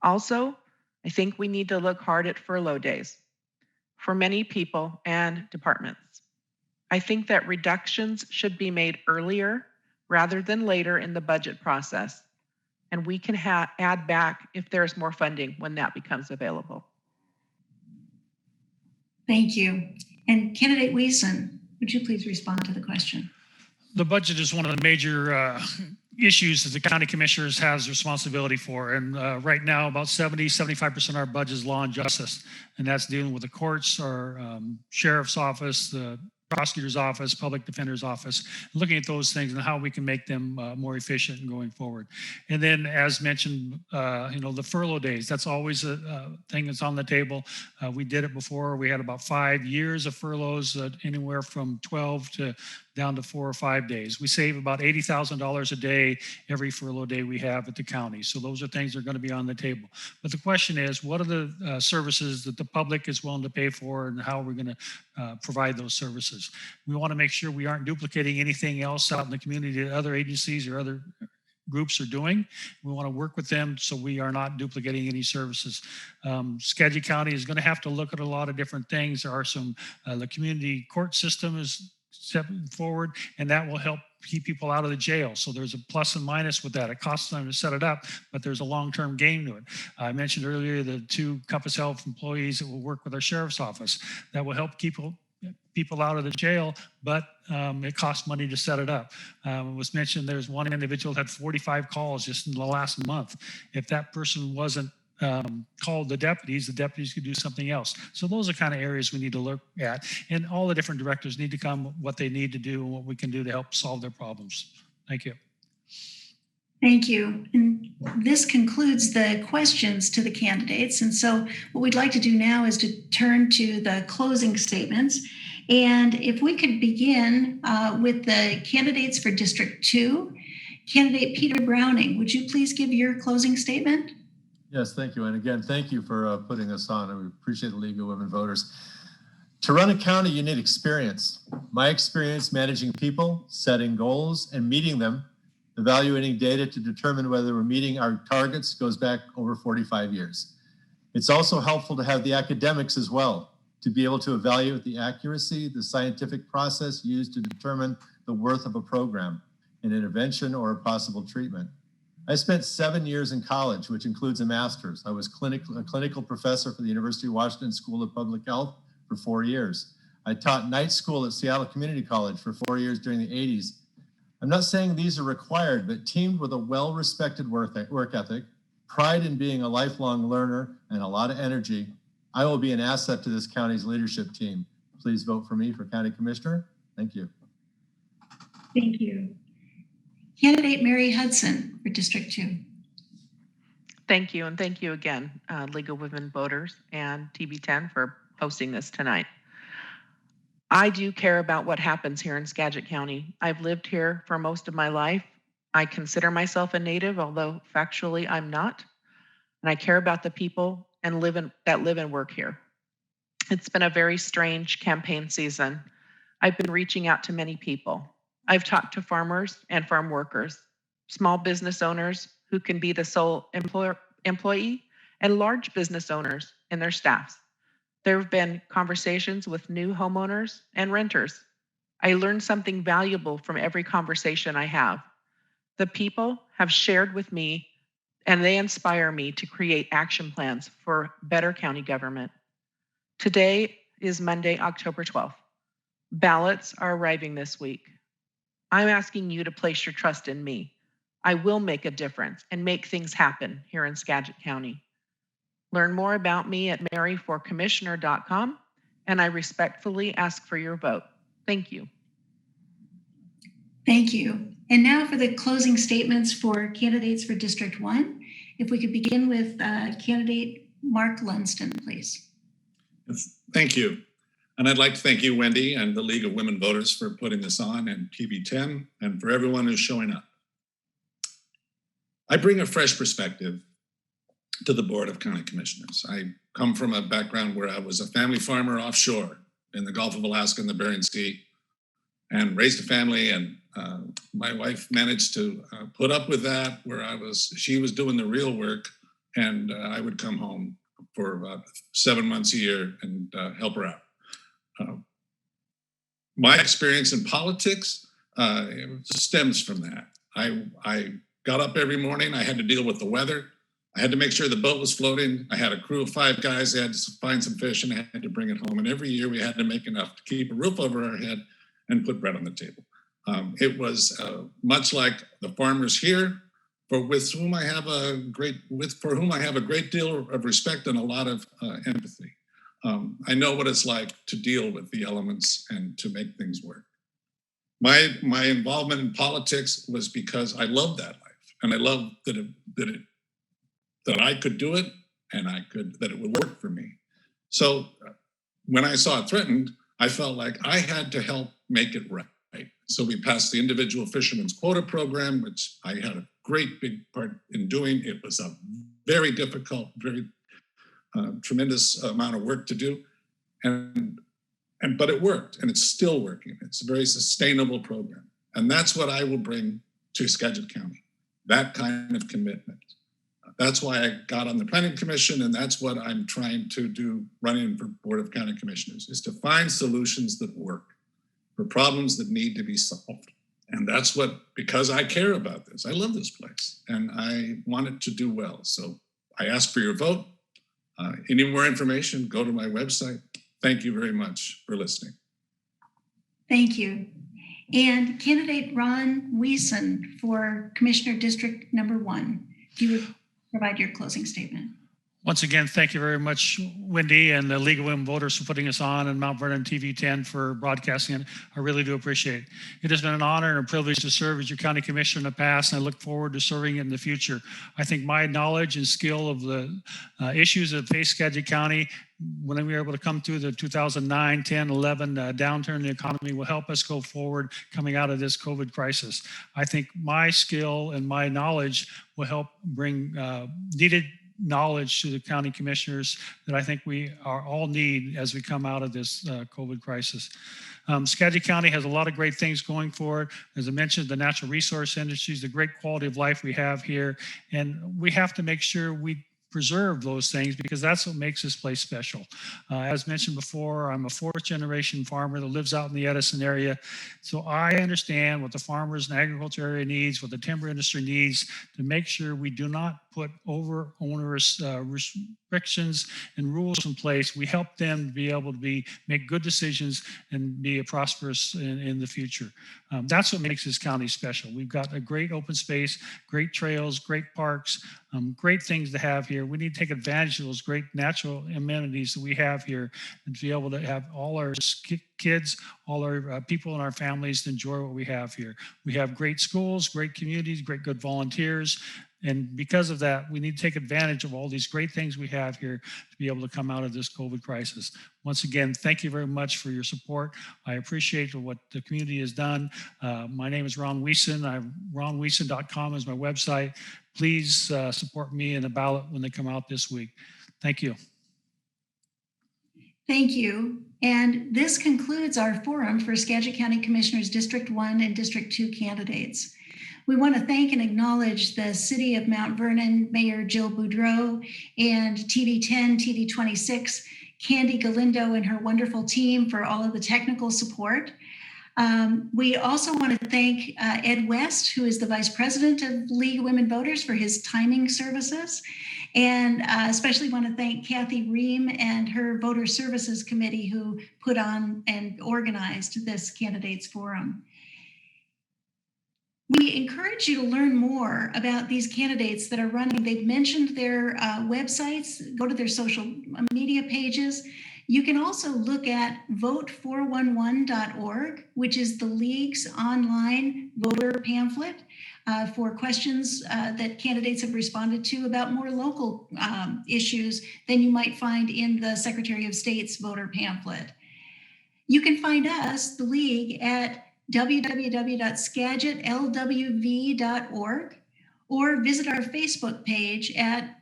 Also, I think we need to look hard at furlough days for many people and departments. I think that reductions should be made earlier rather than later in the budget process, and we can add back if there's more funding when that becomes available. Thank you. And candidate WESEN, would you please respond to the question? The budget is one of the major issues that the county commissioners has responsibility for. And right now, about 75% of our budget is law and justice. And that's dealing with the courts, our sheriff's office, the prosecutor's office, public defender's office, looking at those things and how we can make them more efficient going forward. And then, as mentioned, the furlough days, that's always a thing that's on the table. We did it before. We had about 5 years of furloughs, anywhere from 12 to down to 4 or 5 days. We save about $80,000 a day every furlough day we have at the county. So those are things that are going to be on the table. But the question is, what are the services that the public is willing to pay for, and how are we going to provide those services? We want to make sure we aren't duplicating anything else out in the community that other agencies or other groups are doing. We want to work with them so we are not duplicating any services. Skagit County is going to have to look at a lot of different things. There are some, the community court system is stepping forward, and that will help keep people out of the jail. So there's a plus and minus with that. It costs them to set it up, but there's a long-term gain to it. I mentioned earlier the 2 Compass Health employees that will work with our sheriff's office. That will help keep people out of the jail, but it costs money to set it up. It was mentioned there's one individual that had 45 calls just in the last month. If that person wasn't called the deputies could do something else. So those are kind of areas we need to look at, and all the different directors need to come what they need to do and what we can do to help solve their problems. Thank you. Thank you. And this concludes the questions to the candidates. And so what we'd like to do now is to turn to the closing statements. And if we could begin with the candidates for District 2. Candidate Peter Browning, would you please give your closing statement? Yes, thank you. And again, thank you for putting us on. And we appreciate the League of Women Voters. To run a county, you need experience. My experience managing people, setting goals, and meeting them, evaluating data to determine whether we're meeting our targets goes back over 45 years. It's also helpful to have the academics as well, to be able to evaluate the accuracy, the scientific process used to determine the worth of a program, an intervention, or a possible treatment. I spent 7 years in college, which includes a master's. I was a clinical professor for the University of Washington School of Public Health for 4 years. I taught night school at Seattle Community College for 4 years during the 80s. I'm not saying these are required, but teamed with a well-respected work ethic, pride in being a lifelong learner, and a lot of energy, I will be an asset to this county's leadership team. Please vote for me for County Commissioner. Thank you. Thank you. Candidate Mary Hudson for District 2. Thank you, and thank you again, League of Women Voters and TV10 for hosting this tonight. I do care about what happens here in Skagit County. I've lived here for most of my life. I consider myself a native, although factually I'm not. And I care about the people and that live and work here. It's been a very strange campaign season. I've been reaching out to many people. I've talked to farmers and farm workers, small business owners who can be the sole employee, and large business owners and their staffs. There have been conversations with new homeowners and renters. I learned something valuable from every conversation I have. The people have shared with me, and they inspire me to create action plans for better county government. Today is Monday, October 12th. Ballots are arriving this week. I'm asking you to place your trust in me. I will make a difference and make things happen here in Skagit County. Learn more about me at maryforcommissioner.com, and I respectfully ask for your vote. Thank you. Thank you. And now for the closing statements for candidates for District 1. If we could begin with candidate Mark LUNDSTEN, please. Yes, thank you. And I'd like to thank you, Wendy, and the League of Women Voters for putting this on, and TV10, and for everyone who's showing up. I bring a fresh perspective to the Board of County Commissioners. I come from a background where I was a family farmer offshore in the Gulf of Alaska and the Bering Sea, and raised a family, and my wife managed to put up with that, where she was doing the real work, and I would come home for about 7 months a year and help her out. My experience in politics stems from that. I got up every morning. I had to deal with the weather. I had to make sure the boat was floating. I had a crew of 5 guys. They had to find some fish, and I had to bring it home. And every year we had to make enough to keep a roof over our head and put bread on the table. It was much like the farmers here, for whom I have a great deal of respect and a lot of empathy. I know what it's like to deal with the elements and to make things work. My involvement in politics was because I loved that life, and I loved that I could do it, and that it would work for me. So when I saw it threatened, I felt like I had to help make it right. So we passed the individual fisherman's quota program, which I had a great big part in doing. It was a very difficult, very tremendous amount of work to do, but it worked, and it's still working. It's a very sustainable program, and that's what I will bring to Skagit County. that kind of commitment. That's why I got on the Planning Commission, and that's what I'm trying to do running for Board of County Commissioners, is to find solutions that work for problems that need to be solved. And that's what, because I care about this, I love this place and I want it to do well. So I ask for your vote. Any more information, go to my website. Thank you very much for listening. Thank you. And candidate Ron WESEN for Commissioner District Number 1, if you would provide your closing statement. Once again, thank you very much, Wendy, and the League of Women Voters for putting us on, and Mount Vernon TV 10 for broadcasting it. I really do appreciate it. It has been an honor and a privilege to serve as your county commissioner in the past, and I look forward to serving in the future. I think my knowledge and skill of the issues that face Skagit County when we were able to come through the 2009, 10, 11 downturn in the economy will help us go forward coming out of this COVID crisis. I think my skill and my knowledge will help bring needed knowledge to the county commissioners that I think we are all need as we come out of this COVID crisis. Skagit County has a lot of great things going for it. As I mentioned, the natural resource industries, the great quality of life we have here, and we have to make sure we preserve those things because that's what makes this place special. As mentioned before, I'm a 4th generation farmer that lives out in the Edison area. So I understand what the farmers and agriculture area needs, what the timber industry needs to make sure we do not put over onerous restrictions and rules in place. We help them to be able to make good decisions and be prosperous in the future. That's what makes this county special. We've got a great open space, great trails, great parks, great things to have here. We need to take advantage of those great natural amenities that we have here and to be able to have all our kids, all our people in our families to enjoy what we have here. We have great schools, great communities, great good volunteers. And because of that, we need to take advantage of all these great things we have here to be able to come out of this COVID crisis. Once again, thank you very much for your support. I appreciate what the community has done. My name is Ron WESEN. RonWESEN.com is my website. Please support me in the ballot when they come out this week. Thank you. Thank you. And this concludes our forum for Skagit County Commissioners District 1 and District 2 candidates. We want to thank and acknowledge the City of Mount Vernon, Mayor Jill Boudreau, and TV10, TV26, Candy Galindo and her wonderful team for all of the technical support. We also want to thank Ed West, who is the Vice President of League of Women Voters, for his timing services. And especially want to thank Kathy Ream and her Voter Services Committee, who put on and organized this candidates forum. We encourage you to learn more about these candidates that are running. They've mentioned their websites. Go to their social media pages. You can also look at vote411.org, which is the League's online voter pamphlet for questions that candidates have responded to about more local issues than you might find in the Secretary of State's voter pamphlet. You can find us, the League, at www.SkagitLWV.org or visit our Facebook page at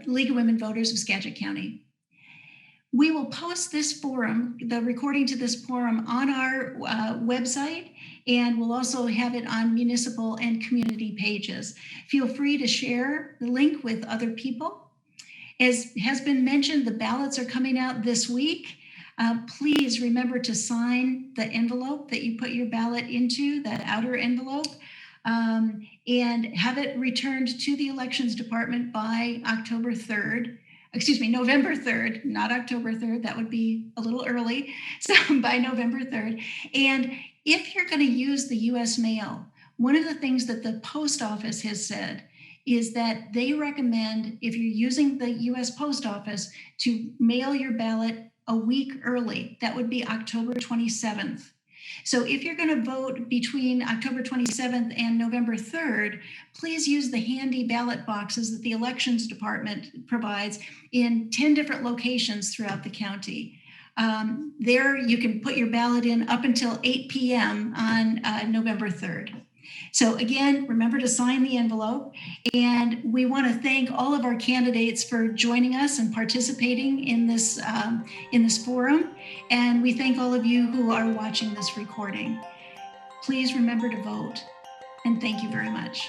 League of Women Voters of Skagit County. We will post this forum, the recording to this forum, on our website, and we'll also have it on municipal and community pages. Feel free to share the link with other people. As has been mentioned, the ballots are coming out this week. Please remember to sign the envelope that you put your ballot into, that outer envelope, and have it returned to the Elections Department by November 3rd, not October 3rd. That would be a little early. So by November 3rd. And if you're going to use the US mail, one of the things that the post office has said is that they recommend, if you're using the US Post Office, to mail your ballot a week early. That would be October 27th. So if you're going to vote between October 27th and November 3rd, please use the handy ballot boxes that the Elections Department provides in 10 different locations throughout the county. There you can put your ballot in up until 8 p.m. on November 3rd. So again, remember to sign the envelope. And we want to thank all of our candidates for joining us and participating in this forum. And we thank all of you who are watching this recording. Please remember to vote. And thank you very much.